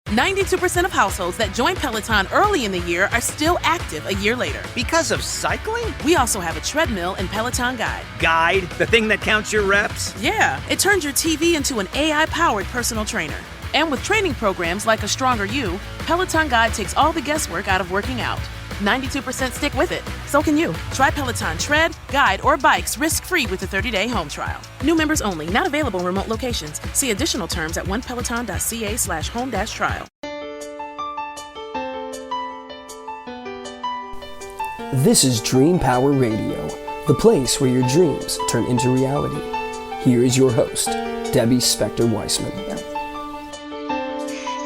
92% of households that join Peloton early in the year are still active a year later. Because of cycling? We also have a treadmill and Peloton Guide. Guide? The thing that counts your reps? Yeah, it turns your TV into an AI-powered personal trainer. And with training programs like A Stronger You, Peloton Guide takes all the guesswork out of working out. 92% stick with it. So can you. Try Peloton Tread, Guide, or Bikes risk-free with a 30-day home trial. New members only. Not available in remote locations. See additional terms at onepeloton.ca/home-trial. This is Dream Power Radio, the place where your dreams turn into reality. Here is your host, Debbie Spector-Weissman.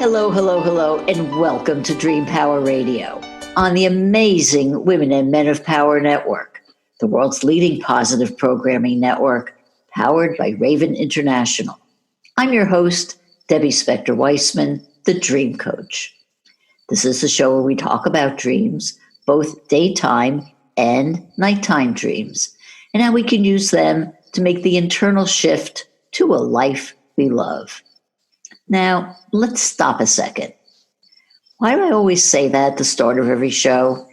Hello, hello, hello, and welcome to Dream Power Radio on the amazing Women and Men of Power Network, the world's leading positive programming network, powered by Raven International. I'm your host, Debbie Spector-Weissman, the Dream Coach. This is the show where we talk about dreams, both daytime and nighttime dreams, and how we can use them to make the internal shift to a life we love. Now, let's stop a second. Why do I always say that at the start of every show? Well,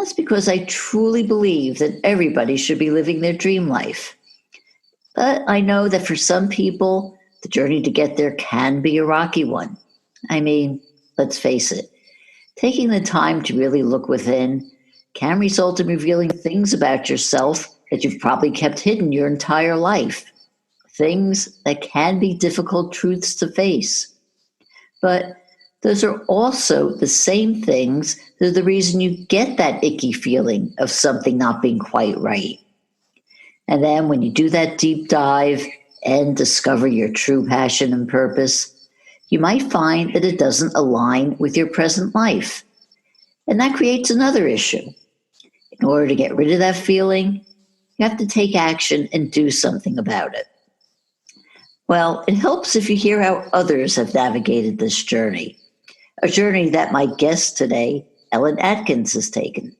that's because I truly believe that everybody should be living their dream life. But I know that for some people, the journey to get there can be a rocky one. I mean, let's face it, taking the time to really look within can result in revealing things about yourself that you've probably kept hidden your entire life. Things that can be difficult truths to face. But those are also the same things that are the reason you get that icky feeling of something not being quite right. And then when you do that deep dive and discover your true passion and purpose, you might find that it doesn't align with your present life. And that creates another issue. In order to get rid of that feeling, you have to take action and do something about it. Well, it helps if you hear how others have navigated this journey, a journey that my guest today, Ellen Atkins, has taken.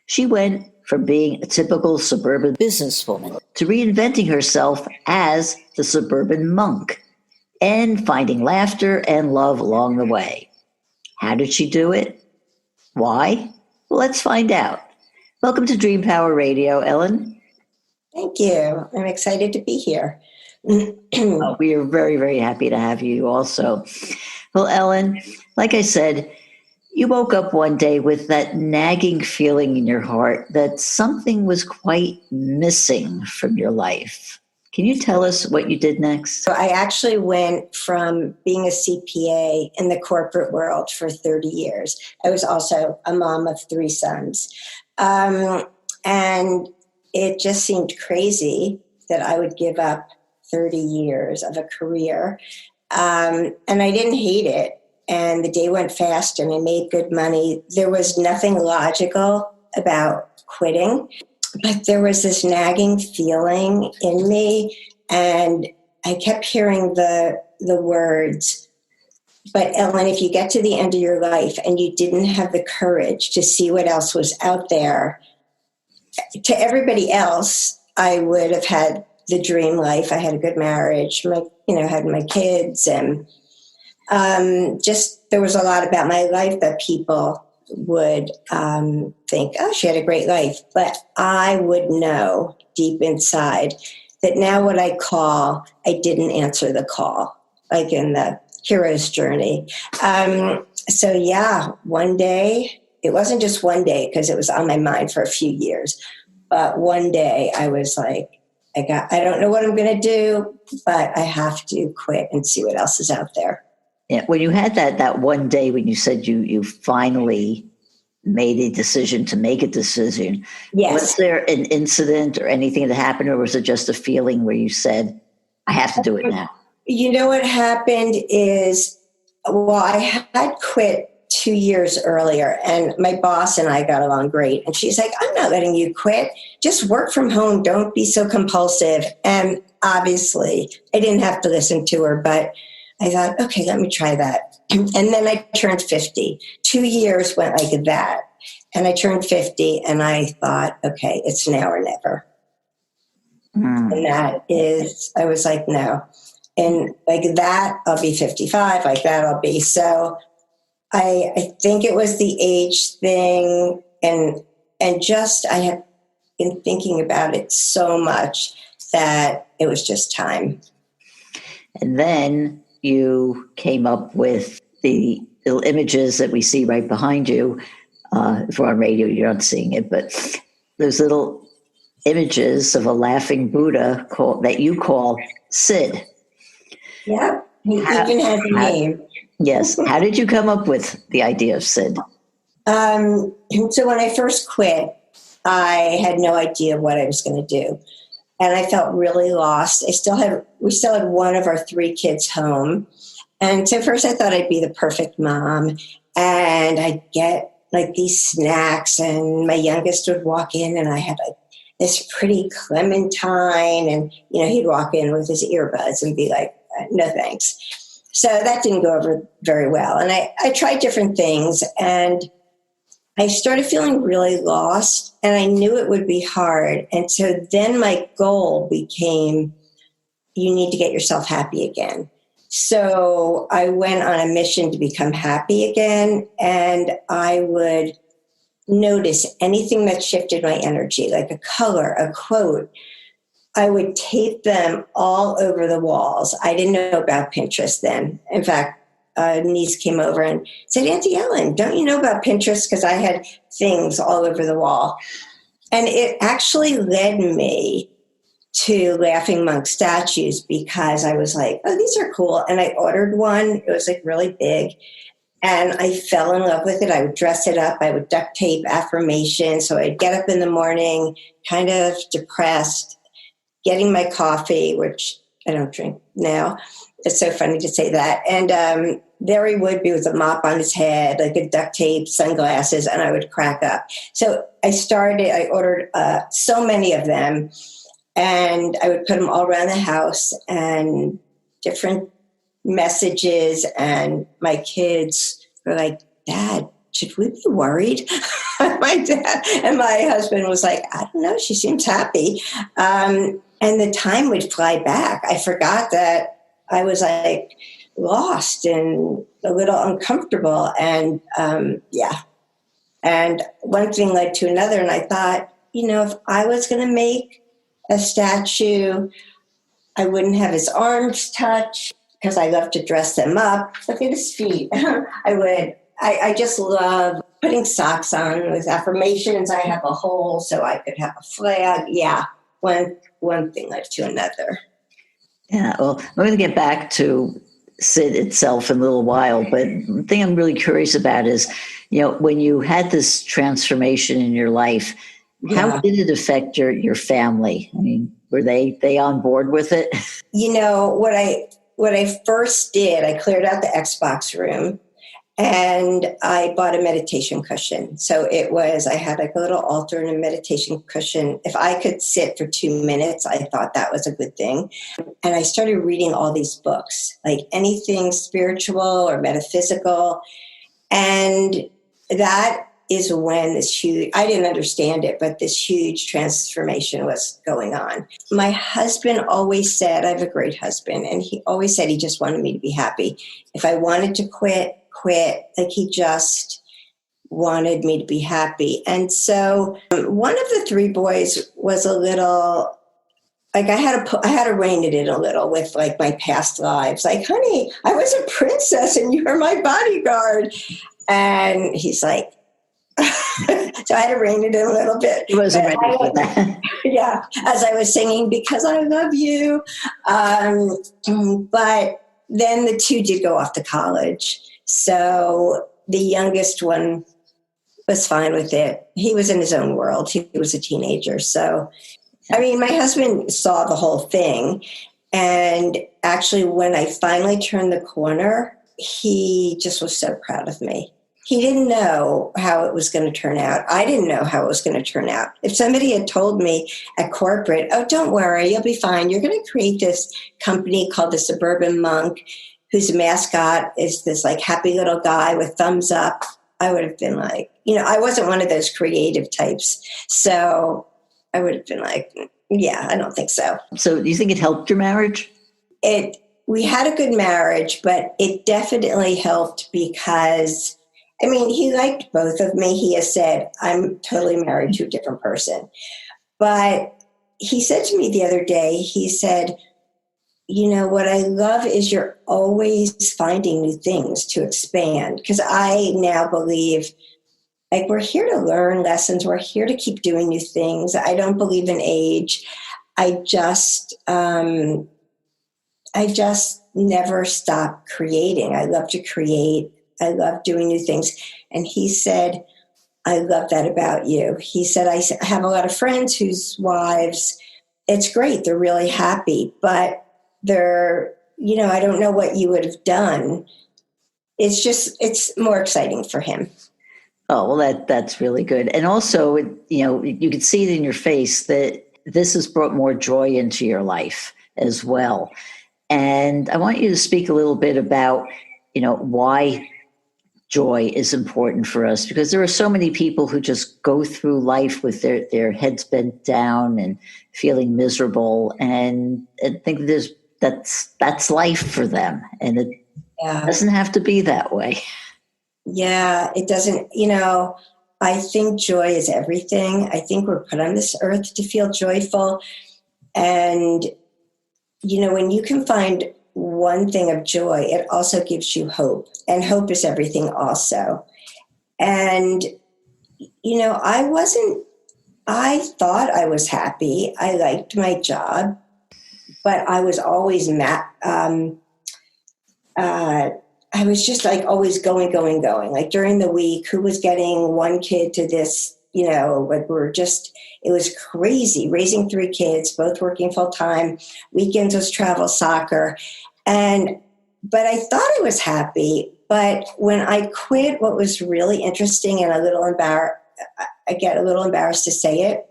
She went from being a typical suburban businesswoman to reinventing herself as the suburban monk and finding laughter and love along the way. How did she do it? Why? Well, let's find out. Welcome to Dream Power Radio, Ellen. Thank you. I'm excited to be here. We are very, very happy to have you also. Well, Ellen, like I said, you woke up one day with that nagging feeling in your heart that something was quite missing from your life. Can you tell us what you did next? So I actually went from being a CPA in the corporate world for 30 years. I was also a mom of 3 sons. And it just seemed crazy that I would give up 30 years of a career. And I didn't hate it. And the day went fast and I made good money. There was nothing logical about quitting, but there was this nagging feeling in me. And I kept hearing the words, but Ellen, if you get to the end of your life and you didn't have the courage to see what else was out there, to everybody else, I would have had the dream life. I had a good marriage, had my kids, and just there was a lot about my life that people would think, oh, she had a great life. But I would know deep inside that now what I call, I didn't answer the call, like in the hero's journey. So yeah, one day, it wasn't just one day because it was on my mind for a few years, but one day I was like, I don't know what I'm going to do, but I have to quit and see what else is out there. Yeah, when you had that one day when you said you finally made a decision to make a decision, yes. Was there an incident or anything that happened, or was it just a feeling where you said, I have to do it now? You know what happened is, well, I had quit 2 years earlier, and my boss and I got along great. And she's like, I'm not letting you quit. Just work from home. Don't be so compulsive. And obviously, I didn't have to listen to her, but I thought, okay, let me try that. And then I turned 50. 2 years went like that. And I turned 50, and I thought, okay, it's now or never. And that is, I was like, no. And like that, I'll be 55, like that, I'll be. So I think it was the age thing. And just, I have been thinking about it so much that it was just time. And then you came up with the little images that we see right behind you. If we're on radio, you're not seeing it, but those little images of a laughing Buddha that you call Sid. Yeah, he even has a name. Yes. How did you come up with the idea of Sid? So when I first quit, I had no idea what I was going to do. And I felt really lost. We still had one of our 3 kids home. And so first I thought I'd be the perfect mom, and I'd get like these snacks, and my youngest would walk in and I had like this pretty clementine, and, he'd walk in with his earbuds and be like, no thanks. So that didn't go over very well. And I tried different things, and I started feeling really lost, and I knew it would be hard. And so then my goal became, you need to get yourself happy again. So I went on a mission to become happy again, and I would notice anything that shifted my energy, like a color, a quote. I would tape them all over the walls. I didn't know about Pinterest then. In fact, a niece came over and said, Auntie Ellen, don't you know about Pinterest? Because I had things all over the wall. And it actually led me to Laughing Monk statues, because I was like, oh, these are cool. And I ordered one. It was like really big. And I fell in love with it. I would dress it up. I would duct tape affirmations. So I'd get up in the morning, kind of depressed, getting my coffee, which I don't drink now. It's so funny to say that. And there he would be with a mop on his head, like a duct tape, sunglasses, and I would crack up. So I ordered so many of them, and I would put them all around the house, and different messages. And my kids were like, Dad, should we be worried? My dad and my husband was like, I don't know, she seems happy. And the time would fly back. I forgot that I was like lost and a little uncomfortable. And and one thing led to another. And I thought, if I was going to make a statue, I wouldn't have his arms touch, because I love to dress them up. Look at his feet. I just love putting socks on with affirmations. I have a hole so I could have a flag. Yeah. One thing led to another. Yeah, well, I'm going to get back to Sid itself in a little while, but the thing I'm really curious about is, when you had this transformation in your life, how did it affect your family? I mean, were they on board with it? What I first did, I cleared out the Xbox room, and I bought a meditation cushion. So I had like a little altar and a meditation cushion. If I could sit for 2 minutes, I thought that was a good thing. And I started reading all these books, like anything spiritual or metaphysical. And that is when I didn't understand it, but this huge transformation was going on. My husband always said, I have a great husband, and he always said he just wanted me to be happy. If I wanted to quit, like he just wanted me to be happy. And so one of the 3 boys was a little, like I had to rein it in a little with like my past lives. Like, honey, I was a princess and you were my bodyguard. And he's like, so I had to rein it in a little bit. He wasn't ready for that. Yeah, as I was singing, because I love you. But then the 2 did go off to college. So the youngest one was fine with it. He was in his own world. He was a teenager. So, I mean, my husband saw the whole thing. And actually, when I finally turned the corner, he just was so proud of me. He didn't know how it was going to turn out. I didn't know how it was going to turn out. If somebody had told me at corporate, oh, don't worry, you'll be fine. You're going to create this company called the Suburban Monk, whose mascot is this like happy little guy with thumbs up, I would have been like, I wasn't one of those creative types. So I would have been like, yeah, I don't think so. So do you think it helped your marriage? It we had a good marriage, but it definitely helped because, I mean, he liked both of me. He has said, I'm totally married to a different person. But he said to me the other day, he said, you know, what I love is you're always finding new things to expand. Because I now believe, like, we're here to learn lessons. We're here to keep doing new things. I don't believe in age. I just never stop creating. I love to create. I love doing new things. And he said, I love that about you. He said, I have a lot of friends whose wives, it's great. They're really happy, but they're, you know, I don't know what you would have done. It's more exciting for him. Oh, well, that's really good. And also, you know, you can see it in your face that this has brought more joy into your life as well. And I want you to speak a little bit about, you know, why joy is important for us, because there are so many people who just go through life with their heads bent down and feeling miserable, and I think that's life for them. And it doesn't have to be that way. Yeah, it doesn't, you know, I think joy is everything. I think we're put on this earth to feel joyful. And, you know, when you can find one thing of joy, it also gives you hope. And hope is everything also. And, you know, I thought I was happy. I liked my job, but I was always I was just like always going. Like during the week, who was getting one kid to this, you know, like it was crazy raising 3 kids, both working full time. Weekends was travel soccer. But I thought I was happy. But when I quit, what was really interesting and I get a little embarrassed to say it,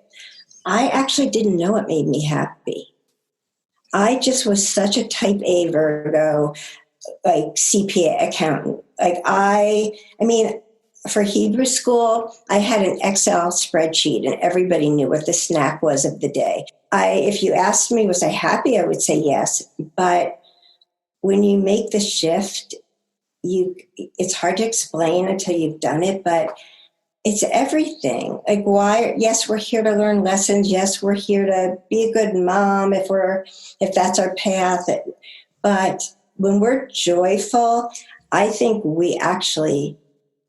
I actually didn't know it made me happy. I just was such a type A Virgo, like CPA accountant. Like I mean, for Hebrew school, I had an Excel spreadsheet and everybody knew what the snack was of the day. If you asked me, was I happy? I would say yes. But when you make the shift, it's hard to explain until you've done it, but it's everything. Like why? Yes, we're here to learn lessons. Yes, we're here to be a good mom if that's our path. But when we're joyful, I think we actually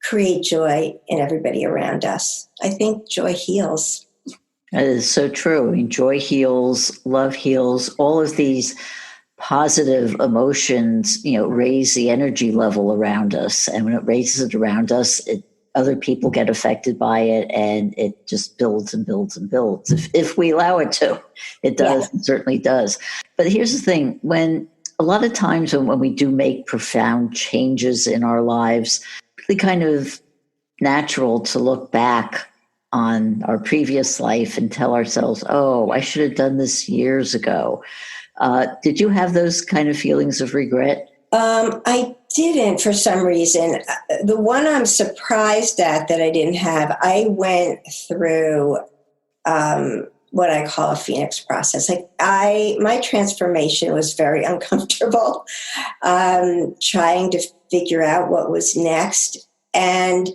create joy in everybody around us. I think joy heals. That is so true. I mean, joy heals, love heals, all of these positive emotions, you know, raise the energy level around us. And when it raises it around us, other people get affected by it, and it just builds and builds and builds. If we allow it to, it does. Yeah. It certainly does. But here's the thing, a lot of times when we do make profound changes in our lives, it's really kind of natural to look back on our previous life and tell ourselves, oh, I should have done this years ago. Did you have those kind of feelings of regret? I didn't for some reason. The one I'm surprised at that I didn't have, I went through what I call a Phoenix process. Like my transformation was very uncomfortable, trying to figure out what was next. And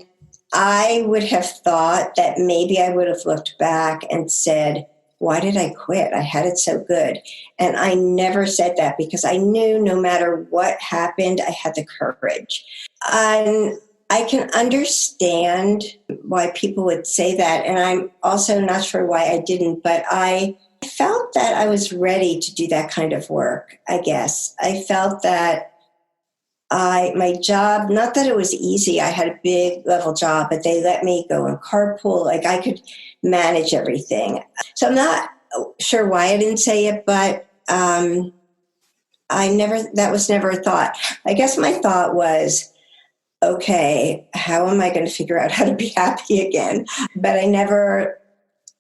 I would have thought that maybe I would have looked back and said, why did I quit? I had it so good. And I never said that because I knew no matter what happened, I had the courage. And I can understand why people would say that. And I'm also not sure why I didn't, but I felt that I was ready to do that kind of work, I guess. I felt that my job, not that it was easy. I had a big level job, but they let me go in carpool. Like I could manage everything. So I'm not sure why I didn't say it, but that was never a thought. I guess my thought was, okay, how am I going to figure out how to be happy again? But I never,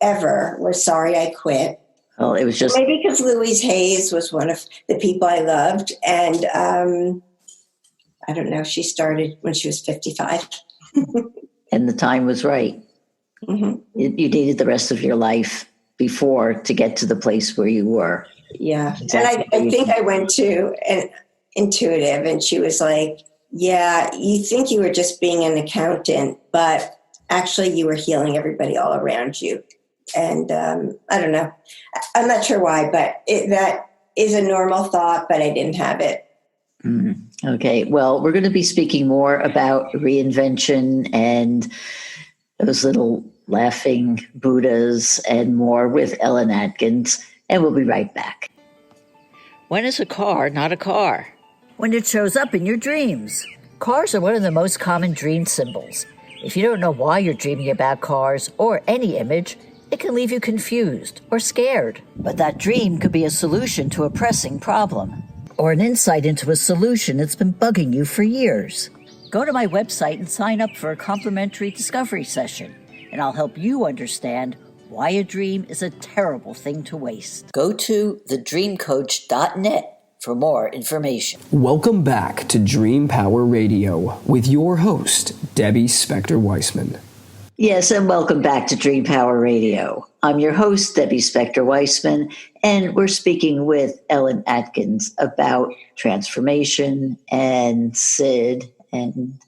ever was sorry I quit. Well, it was just... Maybe because Louise Hayes was one of the people I loved. And I don't know, she started when she was 55. And the time was right. Mm-hmm. You needed the rest of your life before to get to the place where you were. Yeah. Exactly. And I think I went to an intuitive, and she was like, yeah, you think you were just being an accountant, but actually you were healing everybody all around you. And I don't know. I'm not sure why, but that is a normal thought, but I didn't have it. Okay. Well, we're going to be speaking more about reinvention and those little laughing Buddhas and more with Ellen Atkins. And we'll be right back. When is a car not a car? When it shows up in your dreams. Cars are one of the most common dream symbols. If you don't know why you're dreaming about cars or any image, it can leave you confused or scared. But that dream could be a solution to a pressing problem, or an insight into a solution that's been bugging you for years. Go to my website and sign up for a complimentary discovery session, and I'll help you understand why a dream is a terrible thing to waste. Go to thedreamcoach.net for more information. Welcome back to Dream Power Radio with your host, Debbie Spector-Weissman. Yes, and welcome back to Dream Power Radio. I'm your host, Debbie Spector-Weissman, and we're speaking with Ellen Atkins about transformation and Sid and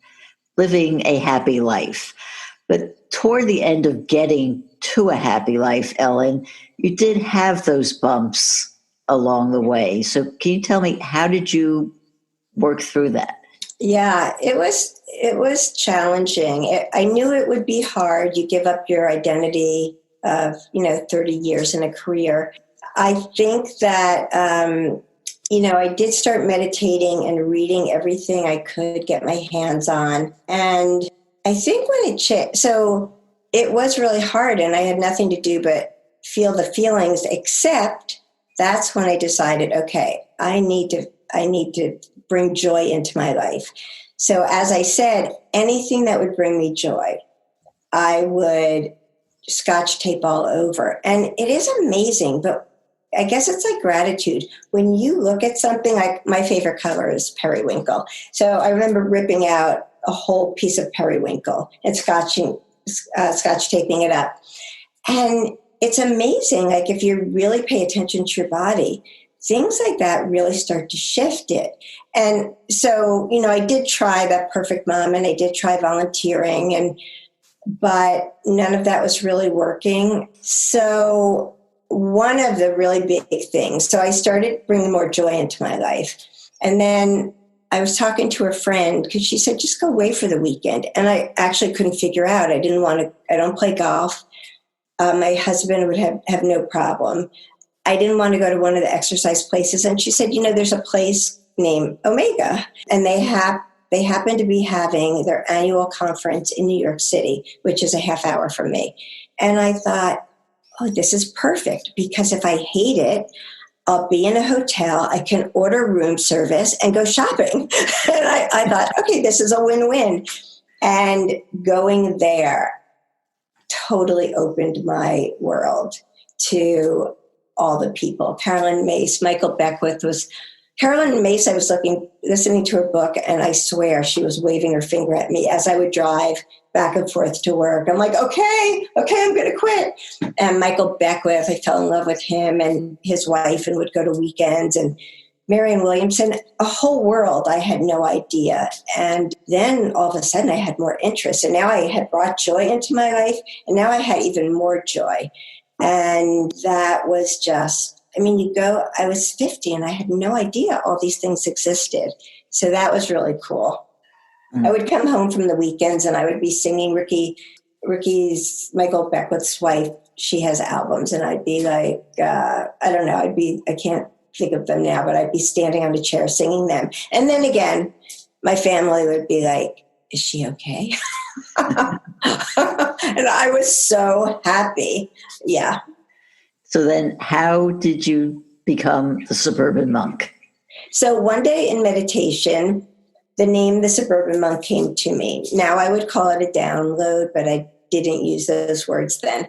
living a happy life. But toward the end of getting to a happy life, Ellen, you did have those bumps along the way. So can you tell me, how did you work through that? Yeah, it was challenging. I knew it would be hard. You give up your identity of, 30 years in a career. I think that, I did start meditating and reading everything I could get my hands on. And I think when it changed, so it was really hard, and I had nothing to do but feel the feelings, except that's when I decided, okay, I need to bring joy into my life. So as I said, anything that would bring me joy, I would Scotch tape all over. And it is amazing, but I guess it's like gratitude. When you look at something, like my favorite color is periwinkle. So I remember ripping out a whole piece of periwinkle and Scotch taping it up. And it's amazing. Like if you really pay attention to your body, things like that really start to shift it. And so, I did try that Perfect Mom, and I did try volunteering, but none of that was really working. So one of the really big things, so I started bringing more joy into my life. And then I was talking to a friend because she said, just go away for the weekend. And I actually couldn't figure out. I don't play golf. My husband would have no problem. I didn't want to go to one of the exercise places. And she said, there's a place named Omega, and they happen to be having their annual conference in New York City, which is a half hour from me. And I thought, oh, this is perfect, because if I hate it, I'll be in a hotel, I can order room service and go shopping. And I thought, okay, this is a win-win. And going there totally opened my world to all the people. Carolyn Mace, Michael Beckwith Carolyn Mace, I was listening to her book, and I swear she was waving her finger at me as I would drive back and forth to work. I'm like, okay, I'm going to quit. And Michael Beckwith, I fell in love with him and his wife, and would go to weekends. And Marianne Williamson, a whole world I had no idea. And then all of a sudden I had more interest. And now I had brought joy into my life, and now I had even more joy. And that was just, I was 50 and I had no idea all these things existed. So that was really cool. I would come home from the weekends and I would be singing Ricky's, Michael Beckwith's wife. She has albums, and I'd be like, I don't know, I can't think of them now, but I'd be standing on a chair singing them. And then again, my family would be like, is she okay? And I was so happy. Yeah. So then how did you become the suburban monk? So one day in meditation, the name The Suburban Monk came to me. Now I would call it a download, but I didn't use those words then.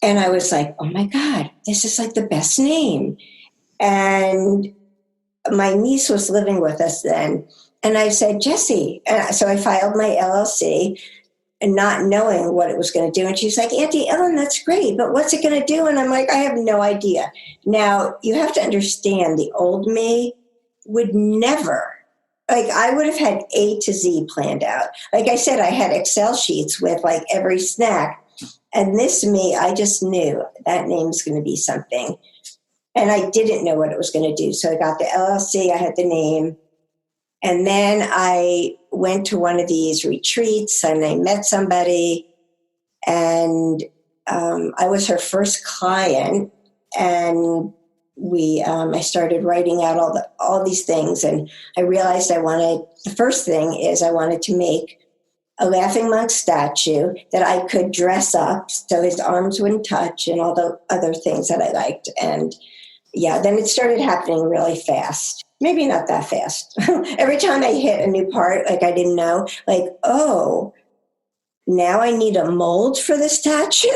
And I was like, oh my God, this is like the best name. And my niece was living with us then. And I said, Jessie. And so I filed my LLC. and not knowing what it was going to do. And she's like, Auntie Ellen, that's great, but what's it going to do? And I'm like, I have no idea. Now, you have to understand, the old me would never, like, I would have had A to Z planned out. Like I said, I had Excel sheets with like every snack. And this me, I just knew that name's going to be something. And I didn't know what it was going to do. So I got the LLC, I had the name. And then I went to one of these retreats and I met somebody, and I was her first client. And I started writing out all these things, and I realized the first thing is I wanted to make a laughing monk statue that I could dress up so his arms wouldn't touch, and all the other things that I liked. And yeah, then it started happening really fast. Maybe not that fast. Every time I hit a new part, like I didn't know, like, oh, now I need a mold for the statue.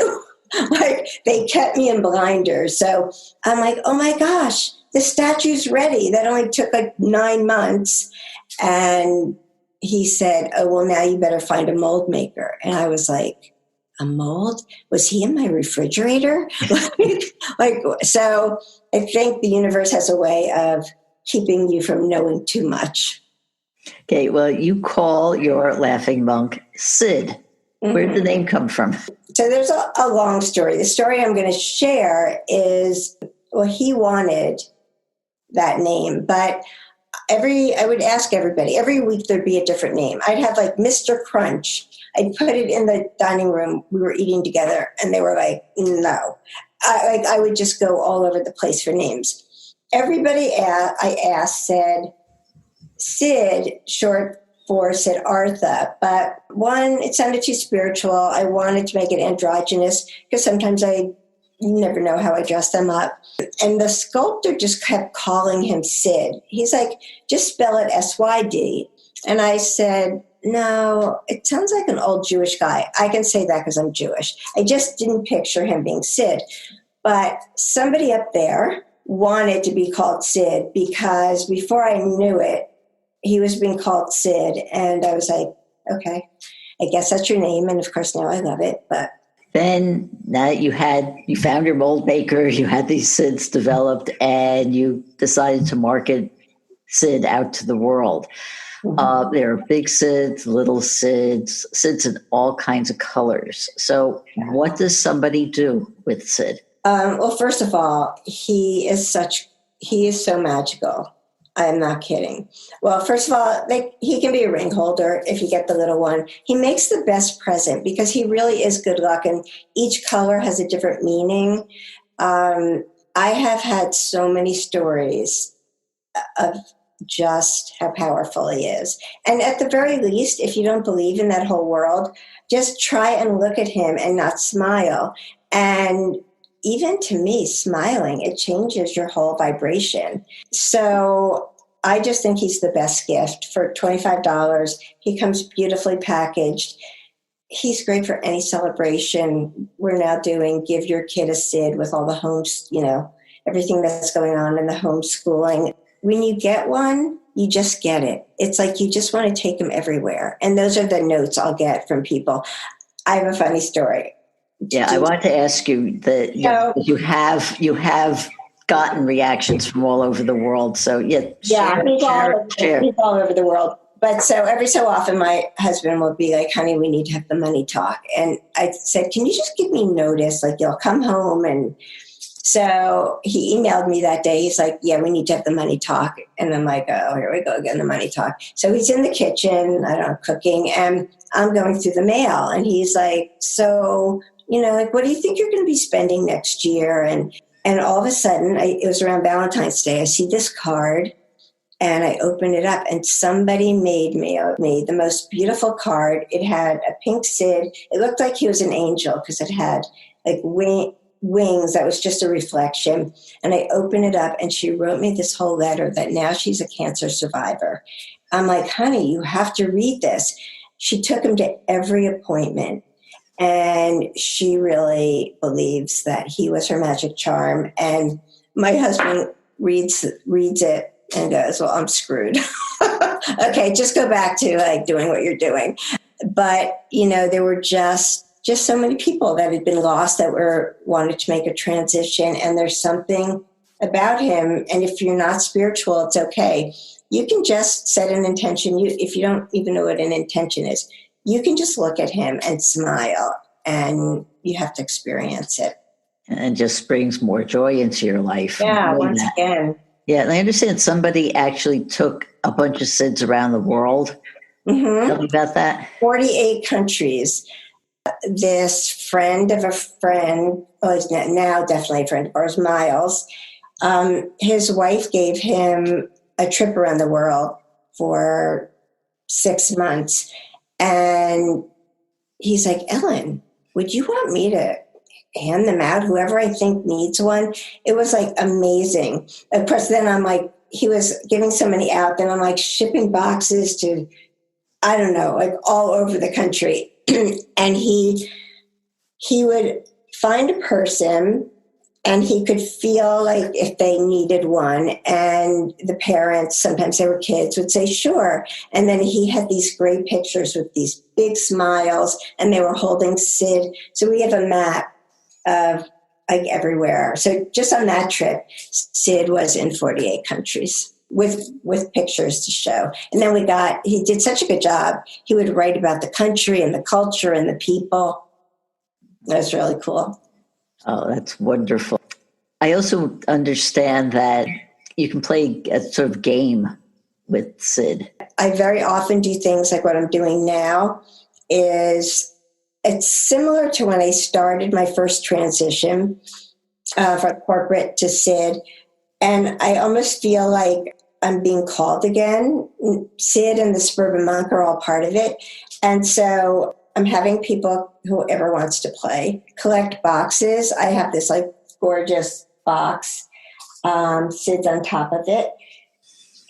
Like, they kept me in blinders. So I'm like, oh my gosh, the statue's ready. That only took like 9 months. And he said, oh, well, now you better find a mold maker. And I was like, a mold? Was he in my refrigerator? So I think the universe has a way of keeping you from knowing too much. Okay, well, you call your laughing monk Sid. Where did the name come from? So there's a long story. The story I'm going to share is, well, he wanted that name, but I would ask everybody, every week there'd be a different name. I'd have like Mr. Crunch. I'd put it in the dining room. We were eating together, and they were like, no. I would just go all over the place for names. Everybody I asked said Sid, short for Siddhartha, but one, it sounded too spiritual. I wanted to make it androgynous because sometimes you never know how I dress them up. And the sculptor just kept calling him Sid. He's like, just spell it S-Y-D. And I said, no, it sounds like an old Jewish guy. I can say that because I'm Jewish. I just didn't picture him being Sid. But somebody up there wanted to be called Sid because before I knew it, he was being called Sid. And I was like, okay, I guess that's your name. And of course, now I love it. But then now you found your mold maker, you had these Sids developed, and you decided to market Sid out to the world. There are big Sids, little Sids, Sids in all kinds of colors. So what does somebody do with Sid? Well, first of all, he is so magical. I'm not kidding. Well, first of all, he can be a ring holder if you get the little one. He makes the best present because he really is good luck, and each color has a different meaning. I have had so many stories of just how powerful he is. And at the very least, if you don't believe in that whole world, just try and look at him and not smile. And even to me, smiling, it changes your whole vibration. So I just think he's the best gift. For $25, he comes beautifully packaged. He's great for any celebration. We're now doing Give Your Kid a Sid with all the everything that's going on in the homeschooling. When you get one, you just get it. It's like you just want to take them everywhere. And those are the notes I'll get from people. I have a funny story. Yeah, I wanted to ask you that you have gotten reactions from all over the world. So he's all over the world. But so every so often, my husband will be like, "Honey, we need to have the money talk." And I said, "Can you just give me notice? Like, you'll come home." And so he emailed me that day. He's like, "Yeah, we need to have the money talk." And I'm like, "Oh, here we go again, the money talk." So he's in the kitchen, I don't know, cooking, and I'm going through the mail, and he's like, "So, what do you think you're going to be spending next year?" And all of a sudden, it was around Valentine's Day, I see this card, and I open it up, and somebody made me the most beautiful card. It had a pink Sid. It looked like he was an angel because it had like wings. That was just a reflection. And I opened it up, and she wrote me this whole letter that now she's a cancer survivor. I'm like, "Honey, you have to read this." She took him to every appointment. And she really believes that he was her magic charm. And my husband reads it and goes, "Well, I'm screwed." Okay, just go back to doing what you're doing. But, there were just so many people that had been lost that wanted to make a transition. And there's something about him. And if you're not spiritual, it's okay. You can just set an intention. If you don't even know what an intention is, you can just look at him and smile, and you have to experience it. And just brings more joy into your life. Yeah, once again. Yeah, and I understand somebody actually took a bunch of SIDS around the world. Mm-hmm. Tell me about that. 48 countries. This friend of a friend, well, he's now definitely a friend of ours, Miles, his wife gave him a trip around the world for 6 months. And he's like, Ellen, would you want me to hand them out? Whoever I think needs one. It was like amazing. Of course, then I'm like, he was giving so many out. Then I'm like shipping boxes to, I don't know, like all over the country. And he would find a person, and he could feel like if they needed one, and the parents, sometimes they were kids, would say, sure. And then he had these great pictures with these big smiles, and they were holding Sid. So we have a map of like everywhere. So just on that trip, Sid was in 48 countries with pictures to show. And then he did such a good job. He would write about the country and the culture and the people. That was really cool. Oh, that's wonderful. I also understand that you can play a sort of game with Sid. I very often do things like what I'm doing now it's similar to when I started my first transition from corporate to Sid. And I almost feel like I'm being called again. Sid and the Suburban Monk are all part of it. And so I'm having people, whoever wants to play, collect boxes. I have this like gorgeous box. Sid's on top of it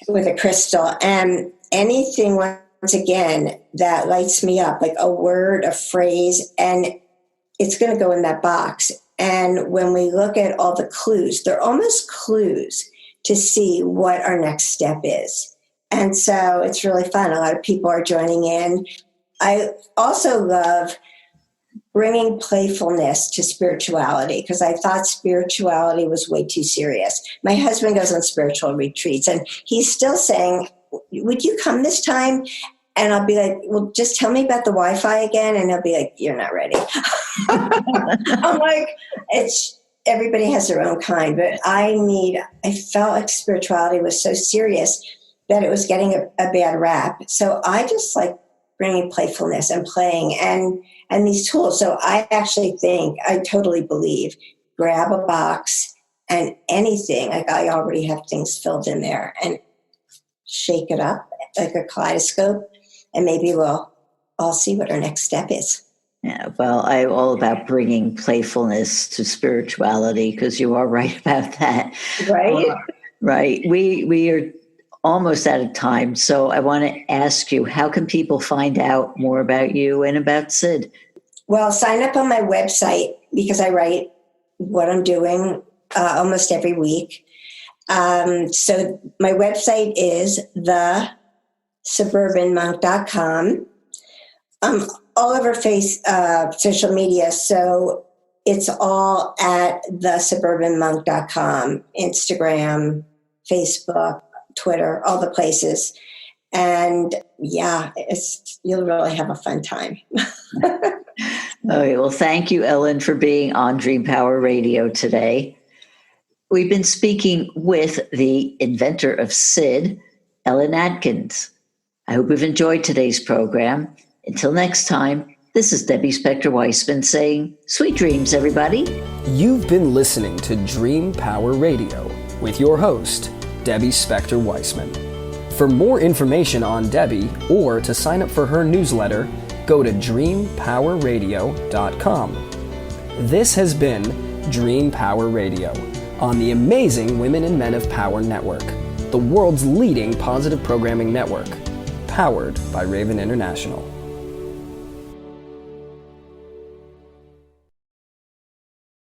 with a crystal. And anything, once again, that lights me up, like a word, a phrase, and it's going to go in that box. And when we look at all the clues, they're almost clues to see what our next step is. And so it's really fun. A lot of people are joining in. I also love bringing playfulness to spirituality, because I thought spirituality was way too serious. My husband goes on spiritual retreats, and he's still saying, would you come this time? And I'll be like, well, just tell me about the Wi-Fi again. And he'll be like, you're not ready. I'm like, everybody has their own kind, but I felt like spirituality was so serious that it was getting a bad rap. So I just like bringing playfulness and playing and these tools. So I totally believe, grab a box and anything, like I already have things filled in there, and shake it up like a kaleidoscope, and maybe we'll all see what our next step is. Yeah, well, I'm all about bringing playfulness to spirituality, because you are right about that. Right. Right. We are almost out of time. So I want to ask you, how can people find out more about you and about Sid? Well, sign up on my website, because I write what I'm doing almost every week. So my website is thesuburbanmonk.com. I'm all over social media, so it's all at thesuburbanmonk.com, Instagram, Facebook, Twitter, all the places. And yeah, you'll really have a fun time. Okay, well, thank you, Ellen, for being on Dream Power Radio today. We've been speaking with the inventor of Sid, Ellen Atkins. I hope you've enjoyed today's program. Until next time, this is Debbie Spector-Weissman saying, sweet dreams, everybody. You've been listening to Dream Power Radio with your host, Debbie Spector-Weissman. For more information on Debbie or to sign up for her newsletter, go to dreampowerradio.com. This has been Dream Power Radio on the amazing Women and Men of Power Network, the world's leading positive programming network, powered by Raven International.